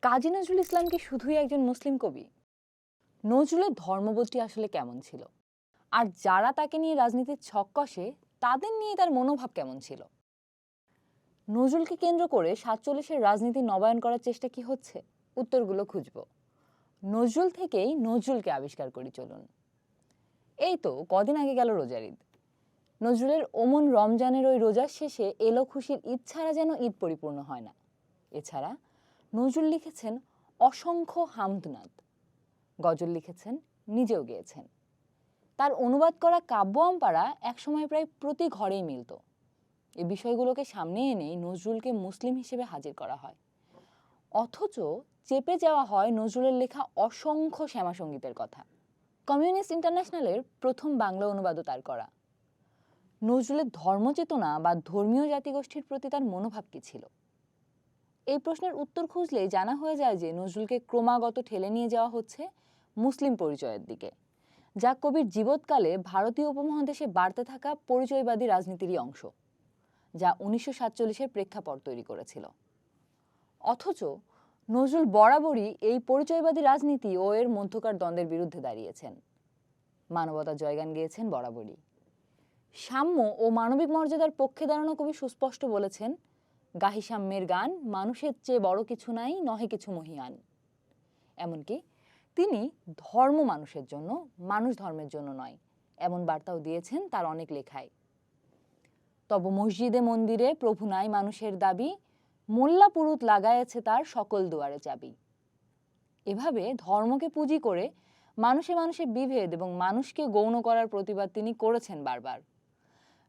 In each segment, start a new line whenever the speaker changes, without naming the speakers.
কাজী নজরুল ইসলাম কি শুধুই একজন মুসলিম কবি? নজরুলের ধর্মবোধটি আসলে কেমন ছিল? আর যারা তাকে নিয়ে রাজনীতির ছক কষে তাদের নিয়ে তার মনোভাব কেমন ছিল? নজরুলকে কেন্দ্র করে ৪৭-এর রাজনীতি নবায়ন করার চেষ্টা কি হচ্ছে? উত্তরগুলো খুঁজব। নজরুল থেকেই নজরুলকে আবিষ্কার করি চলুন। এই তো কদিন আগে গেল রোজার ঈদ। নজরুলের ওমন রমজানের ওই রোজার শেষে এলো খুশির ঈদ ছাড়া যেন ঈদ পরিপূর্ণ হয় না। এছাড়া নজরুল লিখেছেন অসংখ্য হামদনাদ, গজল লিখেছেন, নিজেও গেয়েছেন। তার অনুবাদ করা কাব্য আমপারা একসময় প্রায় প্রতি ঘরেই মিলত। এই বিষয়গুলোকে সামনে এনেই নজরুলকে মুসলিম হিসেবে হাজির করা হয়, অথচ চেপে যাওয়া হয় নজরুলের লেখা অসংখ্য শ্যামাসঙ্গীতের কথা। কমিউনিস্ট ইন্টারন্যাশনালের প্রথম বাংলা অনুবাদও তার করা। নজরুলের ধর্মচেতনা বা ধর্মীয় জাতিগোষ্ঠীর প্রতি তার মনোভাব কী ছিল? এই প্রশ্নের উত্তর খুঁজলেই জানা হয়ে যায় যে নজরুলকে ক্রমাগত ঠেলে নিয়ে যাওয়া হচ্ছে মুসলিম পরিচয়ের দিকে, যা কবির জীবৎকালে ভারতীয় উপমহাদেশে বাড়তে থাকা পরিচয়বাদী রাজনীতিরই অংশ, যা ১৯৪৭-এর প্রেক্ষাপট তৈরি করেছিল। অথচ নজরুল বরাবরই এই পরিচয়বাদী রাজনীতি ও এর মধ্যকার দ্বন্দ্বের বিরুদ্ধে দাঁড়িয়েছেন। মানবতার জয়গান গেয়েছেন বরাবরই। সাম্য ও মানবিক মর্যাদার পক্ষে দাঁড়ানো কবি সুস্পষ্ট বলেছেন, গাহি সাম্যের গান, মানুষের চেয়ে বড় কিছু নাই, নহে কিছু মহিয়ান। এমনকি তিনি ধর্ম মানুষের জন্য, মানুষ ধর্মের জন্য নয়, এমন বার্তাও দিয়েছেন তার অনেক লেখায়। তব মসজিদে মন্দিরে প্রভু নাই মানুষের দাবি, মোল্লা পুরুত লাগায়েছে তার সকল দুয়ারে চাবি। এভাবে ধর্মকে পুঁজি করে মানুষে মানুষে বিভেদ এবং মানুষকে গৌণ করার প্রতিবাদ তিনি করেছেন বারবার।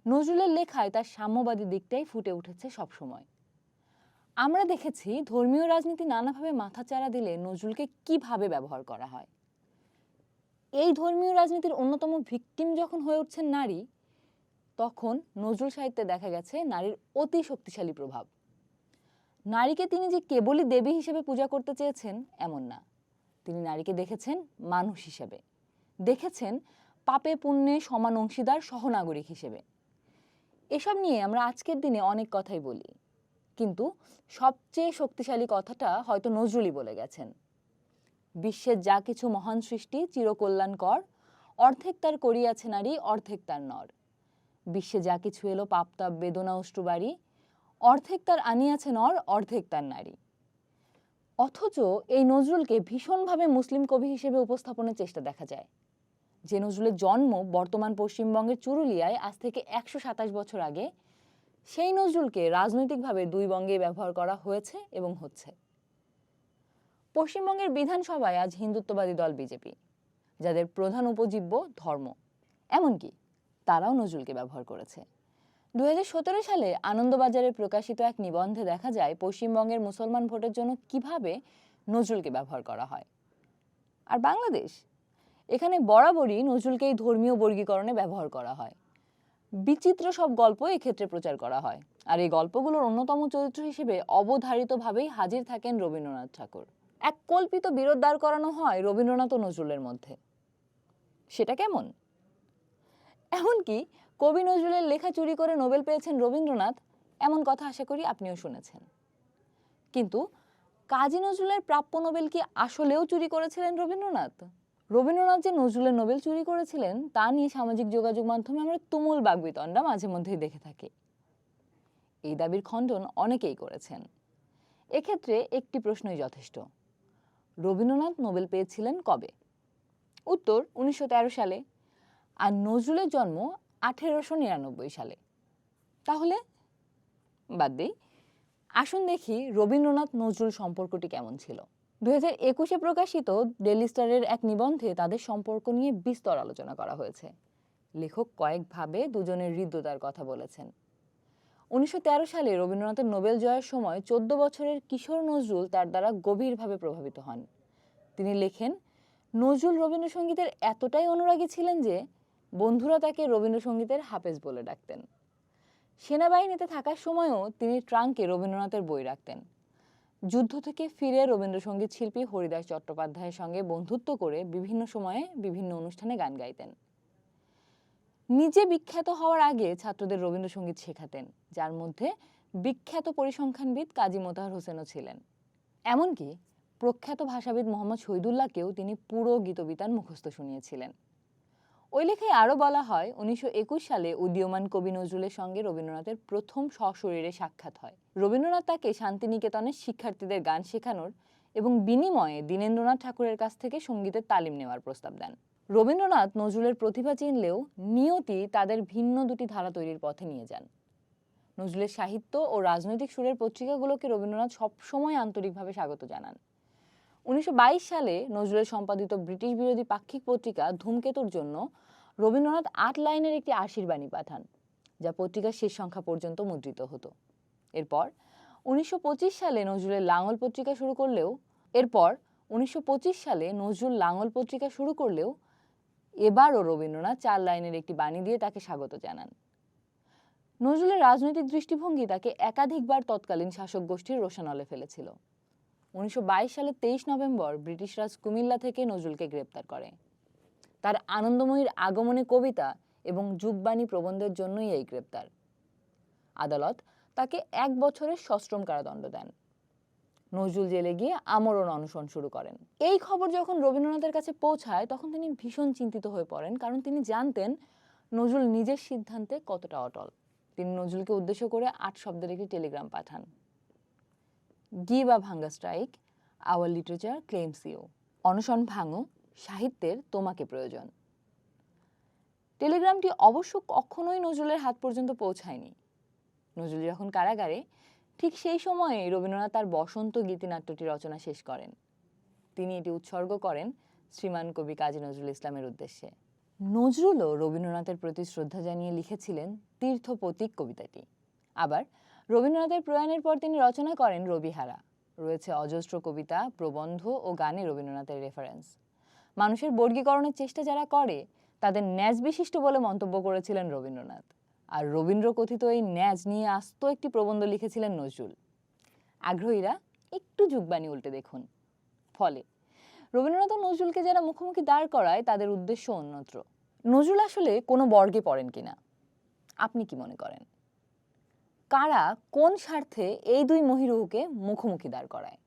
নজরুলের লেখায় তার সাম্যবাদী দিকটাই ফুটে উঠেছে সবসময়। আমরা দেখেছি ধর্মীয় রাজনীতি নানাভাবে মাথাচাড়া দিলে নজরুলকে কিভাবে ব্যবহার করা হয়। এই ধর্মীয় রাজনীতির অন্যতম ভিকটিম যখন হয়ে উঠছেন নারী, তখন নজরুল সাহিত্যে দেখা গেছে নারীর অতি শক্তিশালী প্রভাব। নারীকে তিনি যে কেবলই দেবী হিসেবে পূজা করতে চেয়েছেন এমন না, তিনি নারীকে দেখেছেন মানুষ হিসেবে, দেখেছেন পাপে পুণ্যে সমান অংশীদার সহনাগরিক হিসেবে। এসব নিয়ে আমরা আজকের দিনে অনেক কথাই বলি, কিন্তু সবচেয়ে শক্তিশালী কথাটা হয়তো নজরুলই বলে গেছেন। বিশ্বের যা কিছু মহান সৃষ্টি চিরকল্যাণকর, অর্ধেক তার করিয়াছে নারী, অর্ধেক তার নর। বিশ্বে যা কিছু এলো পাপতাপ বেদনা অশ্রুবাড়ি, অর্ধেক তার আনিয়াছে নর, অর্ধেক তার নারী। অথচ এই নজরুলকে ভীষণভাবে মুসলিম কবি হিসেবে উপস্থাপনের চেষ্টা দেখা যায়। যে নজরুলের জন্ম বর্তমান পশ্চিমবঙ্গের চুরুলিয়ায় আজ থেকে ১২৭ বছর আগে, সেই নজরুলকে রাজনৈতিকভাবে দুই বঙ্গে ব্যবহার করা হয়েছে এবং হচ্ছে। পশ্চিমবঙ্গের বিধানসভায় আজ হিন্দুত্ববাদী দল বিজেপি, যাদের প্রধান উপজীব্য ধর্ম, এমনকি তারাও নজরুলকে ব্যবহার করেছে। ২০১৭ সালে আনন্দবাজারে প্রকাশিত এক নিবন্ধে দেখা যায় পশ্চিমবঙ্গের মুসলমান ভোটের জন্য কিভাবে নজরুলকে ব্যবহার করা হয়। আর বাংলাদেশ, এখানে বরাবরই নজরুলকে এই ধর্মীয় বর্গীকরণে ব্যবহার করা হয়। বিচিত্র সব গল্প এক্ষেত্রে প্রচার করা হয়, আর এই গল্পগুলোর অন্যতম চরিত্র হিসেবে অবধারিতভাবেই হাজির থাকেন রবীন্দ্রনাথ ঠাকুর। এক কল্পিত বিরোধ দাঁড় করানো হয় রবীন্দ্রনাথ ও নজরুলের মধ্যে। সেটা কেমন? এমনকি কবি নজরুলের লেখা চুরি করে নোবেল পেয়েছেন রবীন্দ্রনাথ, এমন কথা আশা করি আপনিও শুনেছেন। কিন্তু কাজী নজরুলের প্রাপ্য নোবেল কি আসলেও চুরি করেছিলেন রবীন্দ্রনাথ? রবীন্দ্রনাথ যে নজরুলের নোবেল চুরি করেছিলেন তা নিয়ে সামাজিক যোগাযোগ মাধ্যমে আমরা তুমুল বাকবিতণ্ডা মাঝে মধ্যেই দেখে থাকি। এই দাবির খণ্ডন অনেকেই করেছেন। এক্ষেত্রে একটি প্রশ্নই যথেষ্ট, রবীন্দ্রনাথ নোবেল পেয়েছিলেন কবে? উত্তর ১৯১৩ সালে, আর নজরুলের জন্ম ১৮৯৯ সালে। তাহলে বাদ দিই, আসুন দেখি রবীন্দ্রনাথ নজরুল সম্পর্কটি কেমন ছিল। ২০২১-এ প্রকাশিত ডেইলি স্টারের এক নিবন্ধে তাদের সম্পর্ক নিয়ে বিস্তর আলোচনা করা হয়েছে। লেখক কয়েকভাবে দুজনের হৃদ্যতার কথা বলেছেন। ১৯১৩ সালে রবীন্দ্রনাথের নোবেল জয়ের সময় ১৪ বছরের কিশোর নজরুল তার দ্বারা গভীরভাবে প্রভাবিত হন। তিনি লেখেন, নজরুল রবীন্দ্রসঙ্গীতের এতটাই অনুরাগী ছিলেন যে বন্ধুরা তাকে রবীন্দ্রসঙ্গীতের হাফেজ বলে ডাকতেন। সেনাবাহিনীতে থাকার সময়ও তিনি ট্রাঙ্কে রবীন্দ্রনাথের বই রাখতেন। যুদ্ধ থেকে ফিরে রবীন্দ্রসঙ্গীত শিল্পী হরিদাস চট্টোপাধ্যায়ের সঙ্গে বন্ধুত্ব করে বিভিন্ন সময়ে বিভিন্ন অনুষ্ঠানে গান গাইতেন। নিজে বিখ্যাত হওয়ার আগে ছাত্রদের রবীন্দ্রসঙ্গীত শেখাতেন, যার মধ্যে বিখ্যাত পরিসংখ্যানবিদ কাজী মোতাহার হোসেনও ছিলেন। এমনকি প্রখ্যাত ভাষাবিদ মোহাম্মদ শহীদুল্লাহকেও তিনি পুরো গীতবিতান মুখস্থ শুনিয়েছিলেন। ওই লেখায় আরও বলা হয়, 1921 সালে উদীয়মান কবি নজরুলের সঙ্গে রবীন্দ্রনাথের প্রথম সশরীরে সাক্ষাৎ হয়। রবীন্দ্রনাথ তাকে শান্তিনিকেতনের শিক্ষার্থীদের গান শেখানোর এবং বিনিময়ে দীনেন্দ্রনাথ ঠাকুরের কাছ থেকে সঙ্গীতের তালিম নেওয়ার প্রস্তাব দেন। রবীন্দ্রনাথ নজরুলের প্রতিভা চিনলেও নিয়তি তাদের ভিন্ন দুটি ধারা তৈরির পথে নিয়ে যান। নজরুলের সাহিত্য ও রাজনৈতিক সুরের পত্রিকাগুলোকে রবীন্দ্রনাথ সবসময় আন্তরিকভাবে স্বাগত জানান। 1922 সালে নজরুলের সম্পাদিত ব্রিটিশ বিরোধী পাক্ষিক পত্রিকা ধূমকেতুর জন্য রবীন্দ্রনাথ 8 লাইনের একটি আশীর্বাণী পাঠান, যা পত্রিকার শেষ সংখ্যা পর্যন্ত মুদ্রিত হতো। এরপর 1925 সালে নজরুল লাঙল পত্রিকা শুরু করলেও এবারও রবীন্দ্রনাথ 4 লাইনের একটি বাণী দিয়ে তাকে স্বাগত জানান। নজরুলের রাজনৈতিক দৃষ্টিভঙ্গি তাকে একাধিকবার তৎকালীন শাসক গোষ্ঠীর রোষানলে ফেলেছিল। 1922 সালের 23 নভেম্বর ব্রিটিশ রাজ কুমিল্লা থেকে নজরুলকে গ্রেপ্তার করে। তার আনন্দময়ীর আগমনে কবিতা এবং যুগবাণী প্রবন্ধের জন্যই এই গ্রেপ্তার। আদালত তাকে 1 বছরের সশ্রম কারাদণ্ড দেন। নজরুল জেলে গিয়ে আমরণ অনশন শুরু করেন। এই খবর যখন রবীন্দ্রনাথের কাছে পৌঁছায় তখন তিনি ভীষণ চিন্তিত হয়ে পড়েন, কারণ তিনি জানতেন নজরুল নিজের সিদ্ধান্তে কতটা অটল। তিনি নজরুলকে উদ্দেশ্য করে 8 শব্দের একটি টেলিগ্রাম পাঠান। Give a hunger strike, our literature claims you. অনশন ভাঙো, সাহিত্যের তোমাকে প্রয়োজন। টেলিগ্রামটি অবশ্য কখনোই নজরুলের হাত পর্যন্ত পৌঁছায়নি। নজরুল যখন কারাগারে, ঠিক সেই সময়ে রবীন্দ্রনাথ তার বসন্ত গীতিনাট্যটি রচনা শেষ করেন। তিনি এটি উৎসর্গ করেন শ্রীমান কবি কাজী নজরুল ইসলামের উদ্দেশ্যে। নজরুলও রবীন্দ্রনাথের প্রতি শ্রদ্ধা জানিয়ে লিখেছিলেন তীর্থপথিক কবিতাটি। আবার রবীন্দ্রনাথের প্রয়াণের পর তিনি রচনা করেন রবিহারা। রয়েছে অজস্র কবিতা, প্রবন্ধ ও গানে রবীন্দ্রনাথের রেফারেন্স। মানুষের বর্গীকরণের চেষ্টা যারা করে তাদের ন্যাজ বিশিষ্ট বলে মন্তব্য করেছিলেন রবীন্দ্রনাথ। আর রবীন্দ্রকথিত এই ন্যাজ নিয়ে আস্ত একটি প্রবন্ধ লিখেছিলেন নজরুল। আগ্রহীরা একটু যুগবাণী উল্টে দেখুন। ফলে রবীন্দ্রনাথ ও নজরুলকে যারা মুখোমুখি দাঁড় করায় তাদের উদ্দেশ্য অন্যত্র। নজরুল আসলে কোনো বর্গে পড়েন কিনা আপনি কি মনে করেন? কারা কোন স্বার্থে এই দুই মহিরুহকে মুখোমুখি দাঁড় করায়?